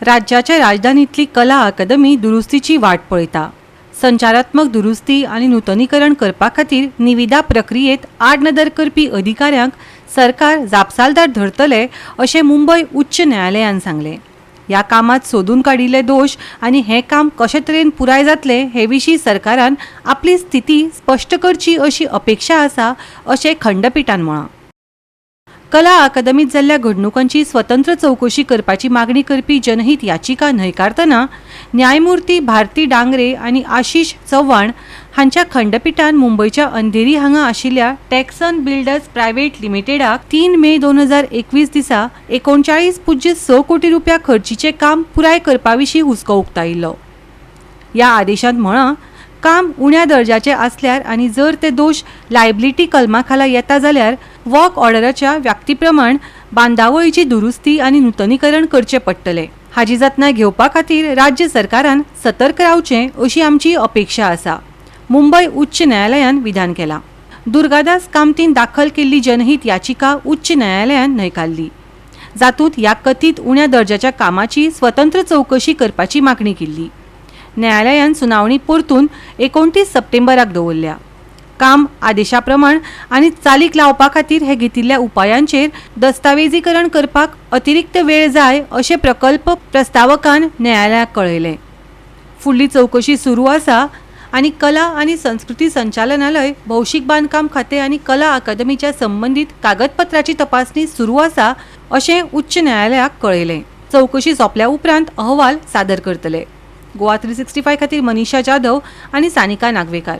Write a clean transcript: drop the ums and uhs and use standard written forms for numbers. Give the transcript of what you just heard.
राज्याच्या राजधानीतली कला अकादमी दुरुस्तीची वाट पळयता। संचारात्मक दुरुस्ती आणि नूतनीकरण करपा खातीर निविदा प्रक्रियेत आडनदर करपी अधिकाऱ्यांक सरकार जापसालदार धरतले अशें मुंबय उच्च न्यायालयान सांगले। ह्या कामात सोदून काडिल्ले दोष आनी हें काम कशे तरेन पुराय जातले हे विशीं सरकारान आपली स्थिती स्पश्ट करची अशी अपेक्षा आसा अशें खंडपीठान म्हळां। कला अकादमीत जाल्ल्या घडणुकांची स्वतंत्र चौकशी करपाची मागणी करपी जनहित याचिका न्हयकारतना न्यायमूर्ती भारती डांगरे आनी आशीष चव्हाण हांच्या खंडपीठान मुंबयच्या अंधेरी हांगा आशिल्ल्या टॅक्सन बिल्डर्स प्रायव्हेट लिमिटेडाक 3 मे 2021 दिसा 39.6 कोटी रुपया खर्चीचे काम पुराय करपा विशीं हुस्को उक्तायिल्लो। ह्या आदेशांत म्हळां काम उण्या दर्जाचे आसल्यार आनी जर ते दोष लायबिलिटी कलमा खाला येता जाल्यार वर्क ऑर्डराच्या व्याप्ती प्रमाण बांदावळीची दुरुस्ती आनी नूतनीकरण करचे पडटले। हाची जतनाय घेवपा खातीर राज्य सरकारान सतर्क रावचें अशी आमची अपेक्षा आसा, मुंबय उच्च न्यायालयान विधान केलां। दुर्गादास कामतीन दाखल केल्ली जनहित याचिका उच्च न्यायालयान न्हयकारली, जातूंत ह्या कथीत उण्या दर्जाच्या कामाची स्वतंत्र चौकशी करपाची मागणी केल्ली। न्यायालयान सुनावणी परतून 29 सप्टेंबराक दवरल्या। काम आदेशा प्रमाण आनी चालीक लावपा खातीर हे घेतिल्ल्या उपायांचेर दस्तावेजीकरण करपाक अतिरिक्त वेळ जाय अशें प्रकल्प प्रस्तावकान न्यायालयाक कळयलें। फुडली चौकशी सुरू आसा आनी कला आनी संस्कृती संचालनालय, भौशीक बांदकाम खातें आनी कला अकादमीच्या संबंधीत कागदपत्राची तपासणी सुरू आसा अशें उच्च न्यायालयाक कळयलें। चौकशी सोंपल्या उपरांत अहवाल सादर करतले। गोवा 365 खातीर मनीषा जाधव आनी सानिका नागवेकार।